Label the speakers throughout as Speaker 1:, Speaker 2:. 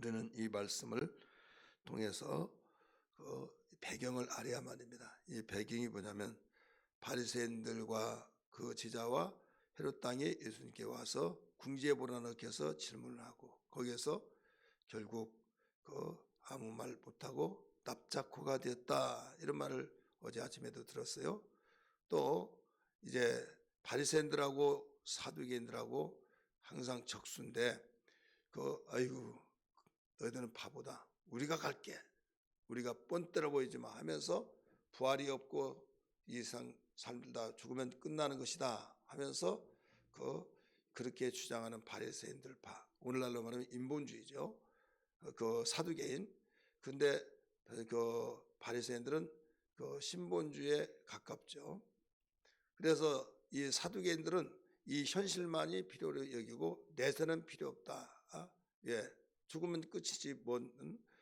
Speaker 1: 우리는 이 말씀을 통해서 배경을 알아야만 합니다. 이 배경이 뭐냐면 바리새인들과 그 제자와 헤롯 땅에 예수님께 와서 궁지에 몰아넣혀서 질문을 하고 거기에서 결국 아무 말 못하고 납작코가 되었다 이런 말을 어제 아침에도 들었어요. 또 이제 바리새인들하고 사두개인들하고 항상 적수인데 아이고 너희들은 바보다. 우리가 갈게. 우리가 뻔때려 보이지 마 하면서 부활이 없고 이 세상 살다 죽으면 끝나는 것이다 하면서 그렇게 주장하는 바리새인들파, 오늘날로 말하면 인본주의죠. 사두개인. 근데 바리새인들은 신본주의에 가깝죠. 그래서 이 사두개인들은 이 현실만이 필요로 여기고 내세는 필요 없다. 죽으면 끝이지 뭔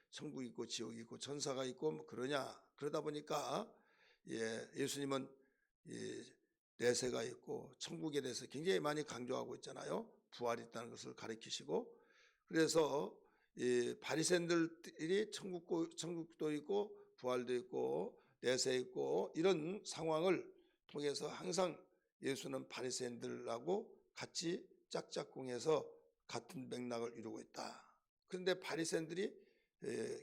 Speaker 1: 천국 있고 지옥 있고 천사가 있고 뭐 그러냐. 그러다 보니까 예수님은 내세가 있고 천국에 대해서 굉장히 많이 강조하고 있잖아요. 부활이 있다는 것을 가르치시고. 그래서 바리새인들이 천국도 있고 부활도 있고 내세 있고 이런 상황을 통해서 항상 예수는 바리새인들하고 같이 짝짝꿍해서 같은 맥락을 이루고 있다. 그런데 바리새인들이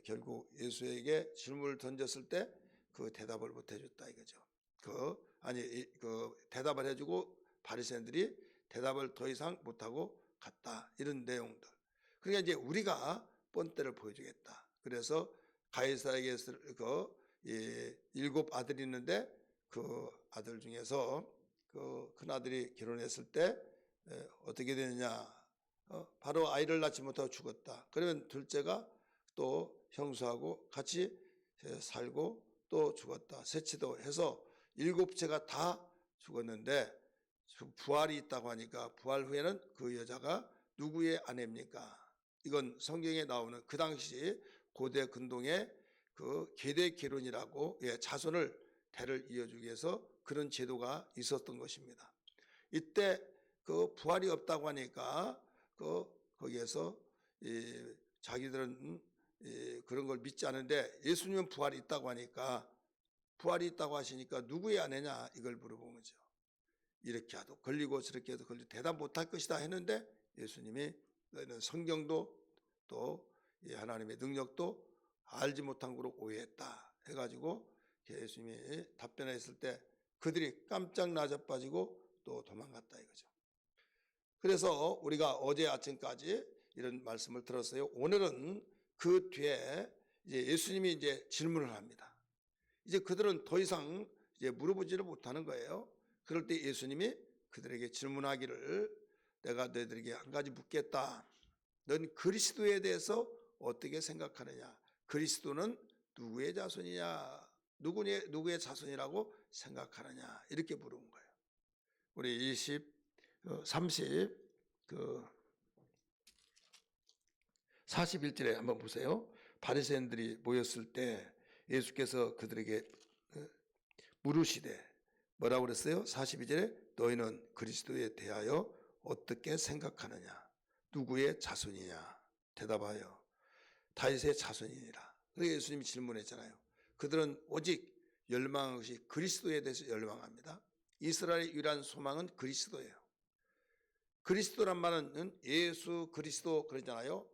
Speaker 1: 결국 예수에게 질문을 던졌을 때 그 대답을 못 해줬다 이거죠. 대답을 해주고 바리새인들이 대답을 더 이상 못하고 갔다 이런 내용들. 그러니까 이제 우리가 뻔때를 보여주겠다. 그래서 가이사에게 7 아들이 있는데 그 아들 중에서 큰 아들이 결혼했을 때 어떻게 되느냐? 바로 아이를 낳지 못하고 죽었다. 그러면 둘째가 또 형수하고 같이 살고 또 죽었다. 셋째도 해서 7채가 다 죽었는데 부활이 있다고 하니까 부활 후에는 그 여자가 누구의 아내입니까? 이건 성경에 나오는 그 당시 고대 근동의 계대 결혼이라고 자손을 대를 이어주기 위해서 그런 제도가 있었던 것입니다. 이때 부활이 없다고 하니까 거기에서 자기들은 그런 걸 믿지 않은데 예수님은 부활이 있다고 하니까 부활이 있다고 하시니까 누구의 아내냐 이걸 물어본 거죠. 이렇게 해도 걸리고 저렇게 해도 걸리고 대답 못할 것이다 했는데 예수님이 너희는 성경도 또 하나님의 능력도 알지 못한 거로 오해했다 해가지고 예수님이 답변했을 때 그들이 깜짝 나자빠지고 또 도망갔다 이거죠. 그래서 우리가 어제 아침까지 이런 말씀을 들었어요. 오늘은 그 뒤에 이제 예수님이 이제 질문을 합니다. 이제 그들은 더 이상 이제 물어보지를 못하는 거예요. 그럴 때 예수님이 그들에게 질문하기를 내가 너희들에게 한 가지 묻겠다. 넌 그리스도에 대해서 어떻게 생각하느냐? 그리스도는 누구의 자손이냐? 누구의 자손이라고 생각하느냐? 이렇게 물은 거예요. 우리 41절에 한번 보세요. 바리새인들이 모였을 때 예수께서 그들에게 물으시되 뭐라고 그랬어요? 42절에 너희는 그리스도에 대하여 어떻게 생각하느냐? 누구의 자손이냐? 대답하여 다윗의 자손이니라. 그래서 예수님이 질문했잖아요. 그들은 오직 열망한 것이 그리스도에 대해서 열망합니다. 이스라엘의 유일한 소망은 그리스도예요. 그리스도란 말은 예수 그리스도 그러잖아요.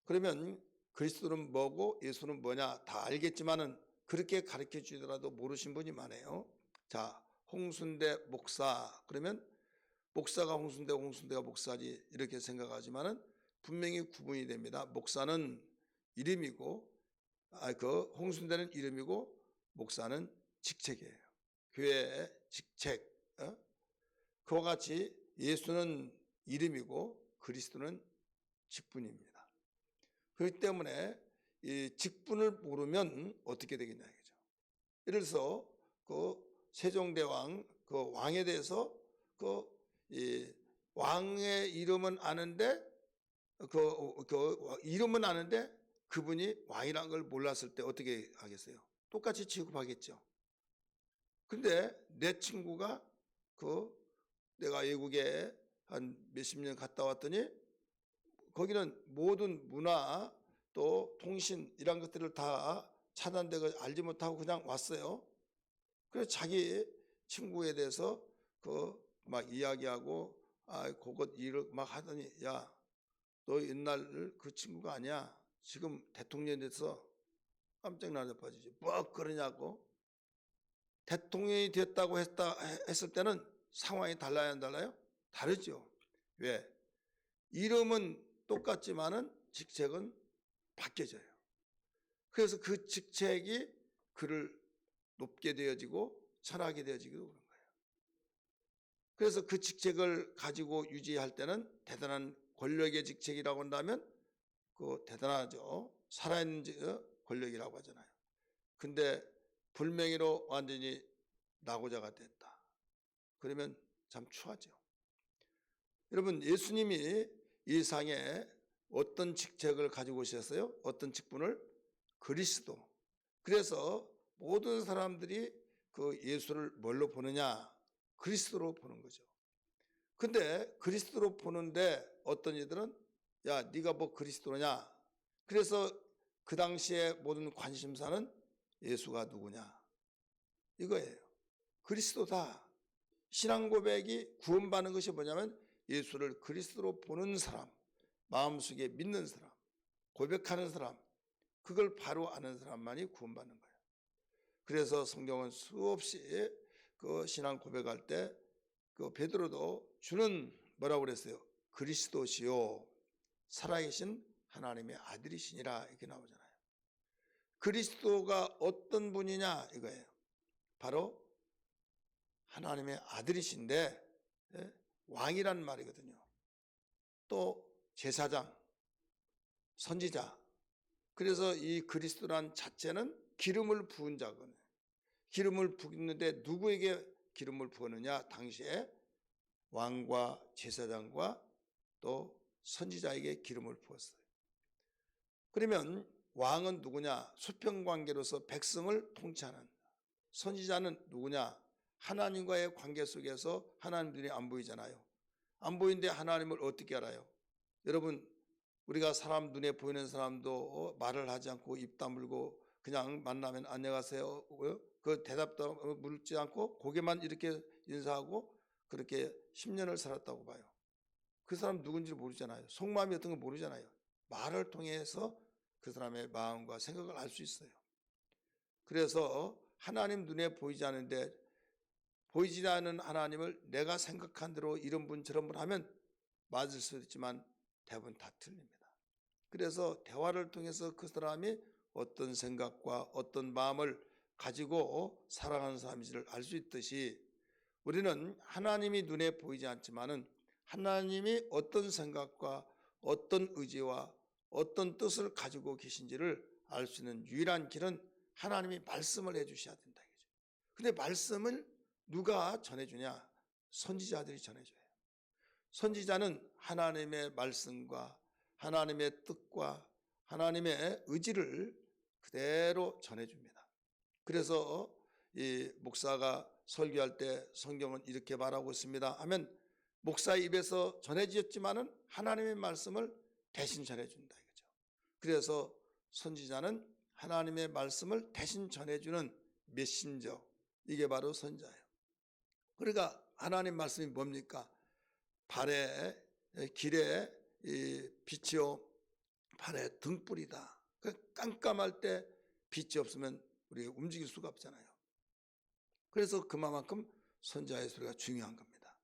Speaker 1: 그러면 그리스도는 뭐고 예수는 뭐냐 다 알겠지만은 그렇게 가르쳐 주더라도 모르신 분이 많아요. 자, 홍순대 목사 그러면 목사가 홍순대고 홍순대가 목사지 이렇게 생각하지만은 분명히 구분이 됩니다. 목사는 이름이고 홍순대는 이름이고 목사는 직책이에요. 교회의 직책. 그와 같이 예수는 이름이고 그리스도는 직분입니다. 그렇기 때문에 이 직분을 모르면 어떻게 되겠냐 이거죠. 예를 들어서 세종대왕 왕에 대해서 왕의 이름은 아는데 이름은 아는데 그분이 왕이라는 걸 몰랐을 때 어떻게 하겠어요? 똑같이 취급하겠죠. 근데 내 친구가 내가 외국에 한 몇십 년 갔다 왔더니 거기는 모든 문화 또 통신 이런 것들을 다 차단되고 알지 못하고 그냥 왔어요. 그래서 자기 친구에 대해서 그 막 이야기하고 그것 일을 막 하더니 야, 너 옛날 그 친구가 아니야. 지금 대통령이 돼서 깜짝 놀라빠지지. 뭐 그러냐고. 대통령이 됐다고 했을 때는 상황이 달라야 안 달라요? 다르죠. 왜? 이름은 똑같지만은 직책은 바뀌어져요. 그래서 그 직책이 그를 높게 되어지고 천하게 되어지기도 그런 거예요. 그래서 그 직책을 가지고 유지할 때는 대단한 권력의 직책이라고 한다면 그 대단하죠. 살아있는 권력이라고 하잖아요. 근데 불명예로 완전히 낙오자가 됐다. 그러면 참 추하죠. 여러분, 예수님이 이 상에 어떤 직책을 가지고 오셨어요? 어떤 직분을? 그리스도. 그래서 모든 사람들이 그 예수를 뭘로 보느냐? 그리스도로 보는 거죠. 근데 그리스도로 보는데 어떤 이들은 야, 네가 뭐 그리스도냐? 그래서 그 당시에 모든 관심사는 예수가 누구냐? 이거예요. 그리스도다. 신앙 고백이 구원받는 것이 뭐냐면 예수를 그리스도로 보는 사람, 마음속에 믿는 사람, 고백하는 사람, 그걸 바로 아는 사람만이 구원받는 거예요. 그래서 성경은 수없이 그 신앙 고백할 때 그 베드로도 주는 뭐라고 그랬어요? 그리스도시요 살아계신 하나님의 아들이시니라 이렇게 나오잖아요. 그리스도가 어떤 분이냐 이거예요. 바로 하나님의 아들이신데 왕이란 말이거든요. 또 제사장, 선지자. 그래서 이 그리스도란 자체는 기름을 부은 자거든요. 기름을 부었는데 누구에게 기름을 부었느냐? 당시에 왕과 제사장과 또 선지자에게 기름을 부었어요. 그러면 왕은 누구냐? 수평관계로서 백성을 통치하는. 선지자는 누구냐? 하나님과의 관계 속에서 하나님 눈이 안 보이잖아요. 안 보이는데 하나님을 어떻게 알아요? 여러분, 우리가 사람 눈에 보이는 사람도 말을 하지 않고 입 다물고 그냥 만나면 안녕하세요. 그 대답도 묻지 않고 고개만 이렇게 인사하고 그렇게 10년을 살았다고 봐요. 그 사람 누군지 모르잖아요. 속마음이 어떤 거 모르잖아요. 말을 통해서 그 사람의 마음과 생각을 알 수 있어요. 그래서 하나님 눈에 보이지 않는데 보이지 않는 하나님을 내가 생각한 대로 이런 분 저런 분 하면 맞을 수도 있지만 대부분 다 틀립니다. 그래서 대화를 통해서 그 사람이 어떤 생각과 어떤 마음을 가지고 살아가는 사람인지를 알 수 있듯이 우리는 하나님이 눈에 보이지 않지만은 하나님이 어떤 생각과 어떤 의지와 어떤 뜻을 가지고 계신지를 알 수 있는 유일한 길은 하나님이 말씀을 해주셔야 된다. 근데 말씀을 누가 전해주냐? 선지자들이 전해줘요. 선지자는 하나님의 말씀과 하나님의 뜻과 하나님의 의지를 그대로 전해줍니다. 그래서 이 목사가 설교할 때 성경은 이렇게 말하고 있습니다 하면 목사의 입에서 전해졌지만은 하나님의 말씀을 대신 전해준다 이거죠. 그래서 선지자는 하나님의 말씀을 대신 전해주는 메신저, 이게 바로 선지자예요. 그러니까 하나님 말씀이 뭡니까? 발에 길에 빛이요 발에 등불이다. 깜깜할 때 빛이 없으면 우리가 움직일 수가 없잖아요. 그래서 그만큼 선지자의 소리가 중요한 겁니다.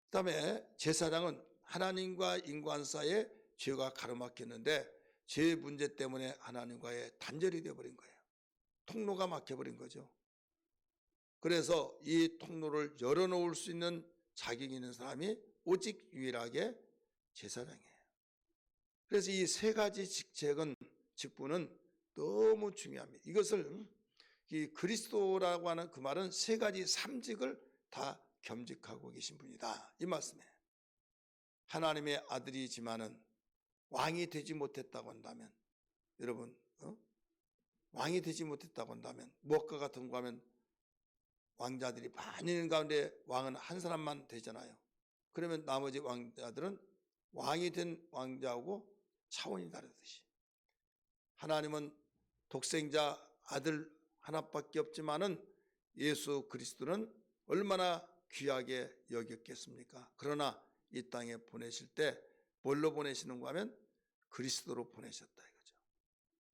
Speaker 1: 그 다음에 제사장은 하나님과 인간 사이에 죄가 가로막혔는데 죄 문제 때문에 하나님과의 단절이 되어버린 거예요. 통로가 막혀버린 거죠. 그래서 이 통로를 열어놓을 수 있는 자격이 있는 사람이 오직 유일하게 제사장이에요. 그래서 이 세 가지 직분은 너무 중요합니다. 이것을 이 그리스도라고 하는 그 말은 세 가지 삼직을 다 겸직하고 계신 분이다. 이 말씀이에요. 하나님의 아들이지만은 왕이 되지 못했다고 한다면 여러분 왕이 되지 못했다고 한다면 무엇과 같은 거 하면 왕자들이 많이 있는 가운데 왕은 한 사람만 되잖아요. 그러면 나머지 왕자들은 왕이 된 왕자하고 차원이 다르듯이 하나님은 독생자 아들 하나밖에 없지만은 예수 그리스도는 얼마나 귀하게 여겼겠습니까? 그러나 이 땅에 보내실 때 뭘로 보내시는가 하면 그리스도로 보내셨다 이거죠.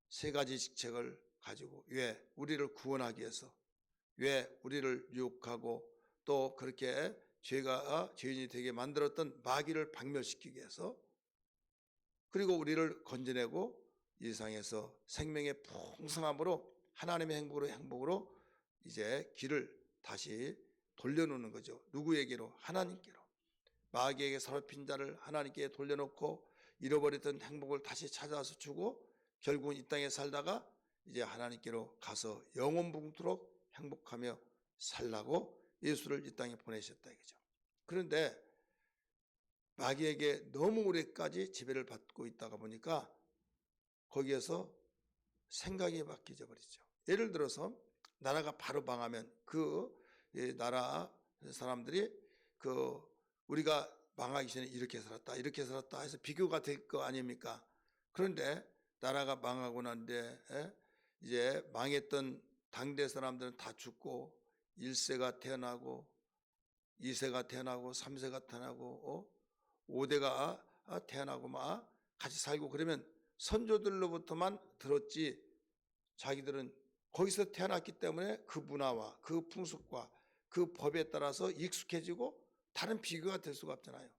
Speaker 1: 세 가지 직책을 가지고 왜 우리를 구원하기 위해서, 왜 우리를 유혹하고 또 그렇게 죄인이 되게 만들었던 마귀를 박멸시키기 위해서, 그리고 우리를 건져내고 이 세상에서 생명의 풍성함으로 하나님의 행복으로 이제 길을 다시 돌려놓는 거죠. 누구에게로? 하나님께로. 마귀에게 사로잡힌 자를 하나님께 돌려놓고 잃어버렸던 행복을 다시 찾아서 주고 결국은 이 땅에 살다가 이제 하나님께로 가서 영원붕토록 행복하며 살라고 예수를 이 땅에 보내셨다 이거죠. 그런데 마귀에게 너무 오래까지 지배를 받고 있다가 보니까 거기에서 생각이 바뀌어 버리죠. 예를 들어서 나라가 바로 망하면 그 나라 사람들이 우리가 망하기 전에 이렇게 살았다 해서 비교가 될 거 아닙니까? 그런데 나라가 망하고 난 뒤에 이제 망했던 당대 사람들은 다 죽고 1세가 태어나고 2세가 태어나고 3세가 태어나고 5대가 태어나고 막 같이 살고 그러면 선조들로부터만 들었지 자기들은 거기서 태어났기 때문에 그 문화와 그 풍습과 그 법에 따라서 익숙해지고 다른 비교가 될 수가 없잖아요.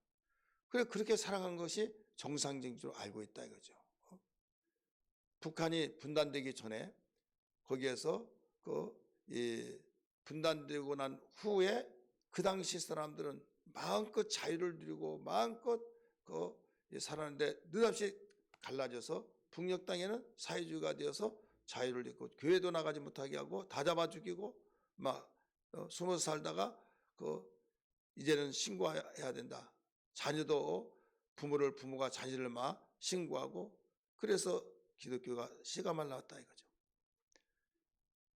Speaker 1: 그래서 그렇게 살아간 것이 정상적으로 알고 있다 이거죠. 북한이 분단되기 전에 거기에서 분단되고 난 후에 그 당시 사람들은 마음껏 자유를 누리고 마음껏 살았는데 느닷없이 갈라져서 북녘 땅에는 사회주의가 되어서 자유를 잃고 교회도 나가지 못하게 하고 다 잡아 죽이고 막 숨어서 살다가 이제는 신고해야 된다. 자녀도 부모가 자녀를 막 신고하고 그래서 기독교가 시가말 나왔다 이거죠.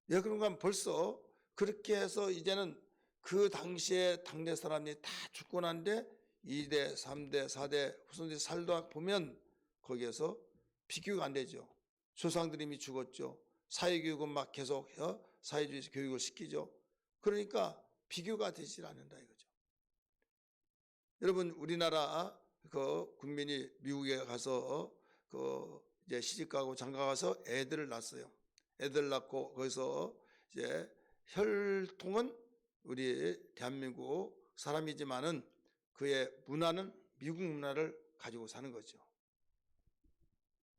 Speaker 1: 왜 그런가 하면 벌써 그렇게 해서 이제는 그 당시에 당대 사람이 다 죽고 난데 2대, 3대, 4대 후손들이 살다 보면 거기에서 비교가 안 되죠. 조상들이 이미 죽었죠. 사회교육은 막 계속 사회주의 교육을 시키죠. 그러니까 비교가 되질 않는다 이거죠. 여러분 우리나라 국민이 미국에 가서 이제 시집가고 장가가서 애들을 낳았어요. 애들 낳고 거기서 이제 혈통은 우리 대한민국 사람이지만은 그의 문화는 미국 문화를 가지고 사는 거죠.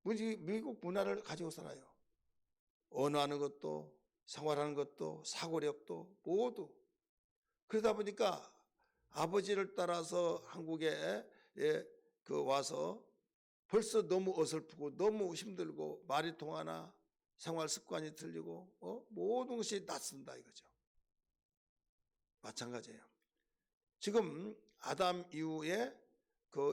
Speaker 1: 미국 문화를 가지고 살아요. 언어하는 것도 생활하는 것도 사고력도 모두. 그러다 보니까 아버지를 따라서 한국에 와서 벌써 너무 어설프고 너무 힘들고 말이 통하나 생활 습관이 틀리고 모든 것이 낯선다 이거죠. 마찬가지예요. 지금 아담 이후에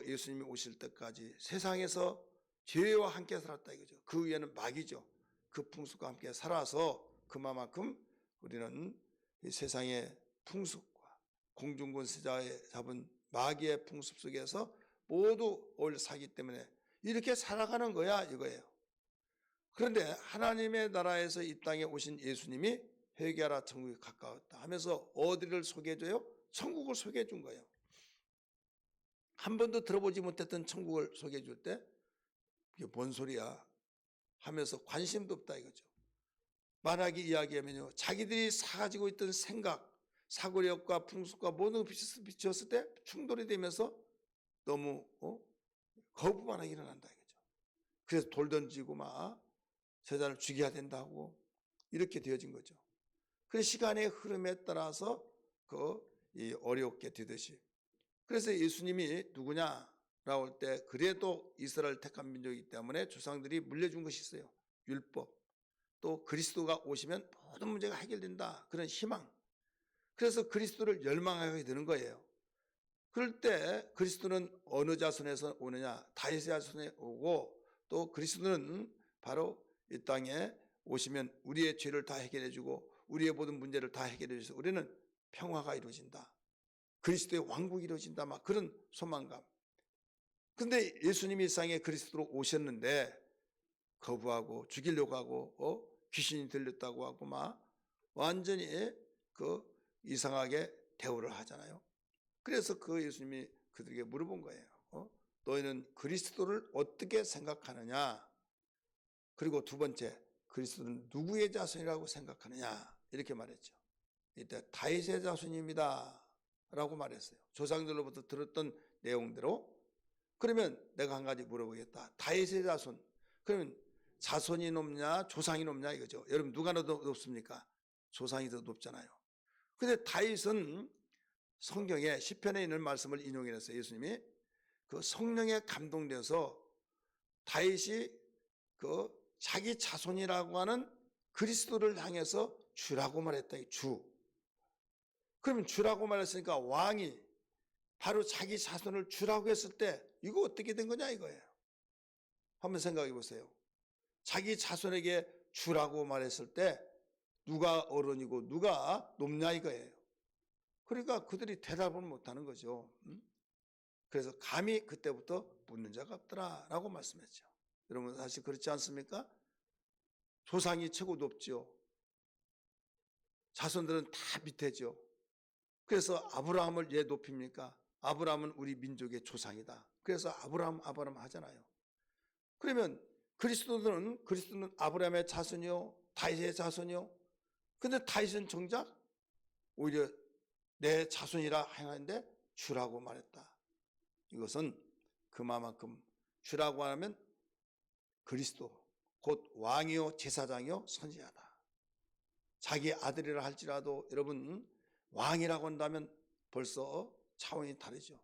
Speaker 1: 예수님이 오실 때까지 세상에서 죄와 함께 살았다 이거죠. 그 위에는 마귀죠. 그 풍습과 함께 살아서 그만큼 우리는 이 세상의 풍습과 공중군 세자에 잡은 마귀의 풍습 속에서 모두 어울려 살기 때문에 이렇게 살아가는 거야 이거예요. 그런데 하나님의 나라에서 이 땅에 오신 예수님이 회개하라 천국이 가까웠다 하면서 어디를 소개해줘요? 천국을 소개해 준 거예요. 한 번도 들어보지 못했던 천국을 소개해 줄 때 이게 뭔 소리야 하면서 관심도 없다 이거죠. 만약에 이야기하면요, 자기들이 가지고 있던 생각, 사고력과 풍습과 모든 걸 비추었을 때 충돌이 되면서 너무 거부반응이 일어난다 이거죠. 그래서 돌 던지고 막 제자를 죽여야 된다고 이렇게 되어진 거죠. 그 시간의 흐름에 따라서 어렵게 되듯이. 그래서 예수님이 누구냐 라고 할 때 그래도 이스라엘 택한 민족이기 때문에 조상들이 물려준 것이 있어요. 율법. 또 그리스도가 오시면 모든 문제가 해결된다. 그런 희망. 그래서 그리스도를 열망하게 되는 거예요. 그럴 때 그리스도는 어느 자손에서 오느냐? 다윗의 자손에 오고 또 그리스도는 바로 이 땅에 오시면 우리의 죄를 다 해결해 주고 우리의 모든 문제를 다 해결해 주셔서 우리는 평화가 이루어진다. 그리스도의 왕국이 이루어진다. 막 그런 소망감. 근데 예수님이 이 세상에 그리스도로 오셨는데 거부하고 죽이려고 하고 귀신이 들렸다고 하고 막 완전히 그 이상하게 대우를 하잖아요. 그래서 그 예수님이 그들에게 물어본 거예요. 너희는 그리스도를 어떻게 생각하느냐? 그리고 두 번째, 그리스도는 누구의 자손이라고 생각하느냐? 이렇게 말했죠. 이때 다윗의 자손입니다 라고 말했어요. 조상들로부터 들었던 내용대로. 그러면 내가 한 가지 물어보겠다. 다윗의 자손, 그러면 자손이 높냐 조상이 높냐 이거죠. 여러분 누가 더 높습니까? 조상이 더 높잖아요. 근데 다윗은 성경에 시편에 있는 말씀을 인용해서 예수님이 그 성령에 감동돼서 다윗이 그 자기 자손이라고 하는 그리스도를 향해서 주라고 말했다. 주. 그러면 주라고 말했으니까 왕이 바로 자기 자손을 주라고 했을 때 이거 어떻게 된 거냐 이거예요. 한번 생각해 보세요. 자기 자손에게 주라고 말했을 때 누가 어른이고 누가 높냐 이거예요. 그러니까 그들이 대답을 못하는 거죠. 그래서 감히 그때부터 묻는 자가 없더라라고 말씀했죠. 여러분 사실 그렇지 않습니까? 조상이 최고 높죠. 자손들은 다 밑에죠. 그래서 아브라함을 왜 높입니까? 아브라함은 우리 민족의 조상이다. 그래서 아브라함 하잖아요. 그러면 그리스도는 아브라함의 자손이요, 다윗의 자손이요. 근데 다윗은 정작 오히려 내 자손이라 하는데 주라고 말했다. 이것은 그만큼 주라고 하면 그리스도 곧 왕이요 제사장이요 선지자다. 자기 아들이라 할지라도 여러분 왕이라고 한다면 벌써 차원이 다르죠.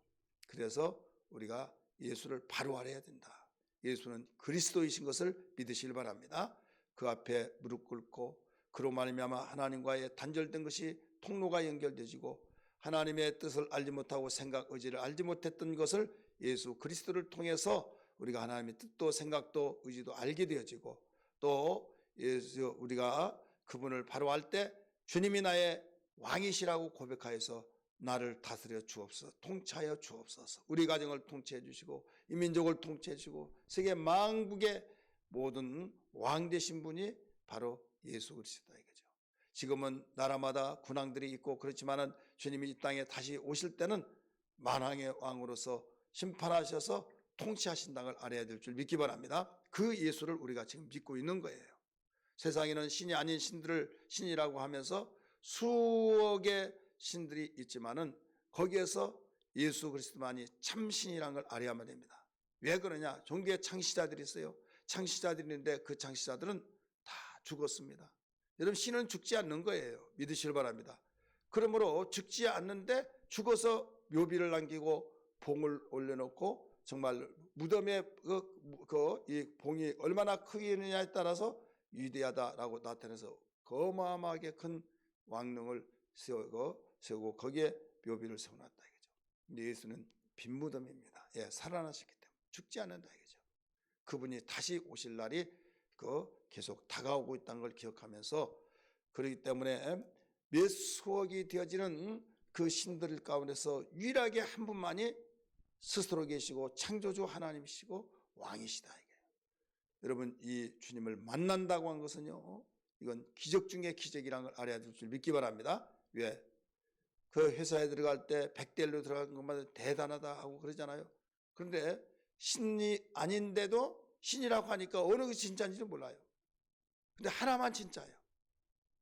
Speaker 1: 그래서 우리가 예수를 바로 알아야 된다. 예수는 그리스도이신 것을 믿으시길 바랍니다. 그 앞에 무릎 꿇고 그로 말미암아 하나님과의 단절된 것이 통로가 연결되지고 하나님의 뜻을 알지 못하고 생각 의지를 알지 못했던 것을 예수 그리스도를 통해서 우리가 하나님의 뜻도 생각도 의지도 알게 되어지고 또 예수 우리가 그분을 바로 알 때 주님이 나의 왕이시라고 고백하여서 나를 다스려 주옵소서, 통치하여 주옵소서. 우리 가정을 통치해 주시고 이 민족을 통치해 주시고 세계 만국의 모든 왕 되신 분이 바로 예수 그리스도다 이거죠. 지금은 나라마다 군왕들이 있고 그렇지만은 주님이 이 땅에 다시 오실 때는 만왕의 왕으로서 심판하셔서 통치하신다는 걸 알아야 될 줄 믿기 바랍니다. 그 예수를 우리가 지금 믿고 있는 거예요. 세상에는 신이 아닌 신들을 신이라고 하면서 수억의 신들이 있지만은 거기에서 예수 그리스도만이 참신이라는 걸 알아야만 됩니다. 왜 그러냐? 종교의 창시자들이 있어요. 창시자들인데 그 창시자들은 다 죽었습니다. 여러분 신은 죽지 않는 거예요. 믿으시길 바랍니다. 그러므로 죽지 않는데 죽어서 묘비를 남기고 봉을 올려놓고 정말 무덤에 이 봉이 얼마나 크기느냐에 따라서 위대하다라고 나타내서 어마어마하게 큰 왕릉을 세우고 거기에 묘비를 세워놨다 이거죠. 근데 예수는 빈 무덤입니다. 예, 살아나셨기 때문에 죽지 않는다 이거죠. 그분이 다시 오실 날이 계속 다가오고 있다는 걸 기억하면서 그렇기 때문에 몇 수억이 되어지는 그 신들 가운데서 유일하게 한 분만이 스스로 계시고 창조주 하나님이시고 왕이시다 이게. 여러분 이 주님을 만난다고 한 것은요, 이건 기적 중에 기적이라는 걸 알아야 될 줄 믿기 바랍니다. 왜? 그 회사에 들어갈 때 100대1로 들어간 것만 대단하다 하고 그러잖아요. 그런데 신이 아닌데도 신이라고 하니까 어느 것이 진짜인지도 몰라요. 근데 하나만 진짜예요.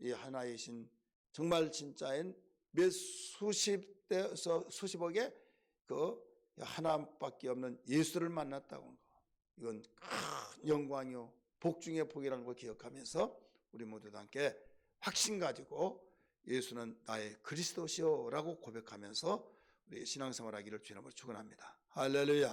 Speaker 1: 이 하나의 신, 정말 진짜인 몇 수십대에서 수십억의 하나밖에 없는 예수를 만났다고 한 거. 이건 큰 영광이요 복 중의 복이라는 걸 기억하면서 우리 모두도 함께 확신 가지고 예수는 나의 그리스도시오라고 고백하면서 우리 신앙생활하기를 주님으로 축원합니다. 할렐루야.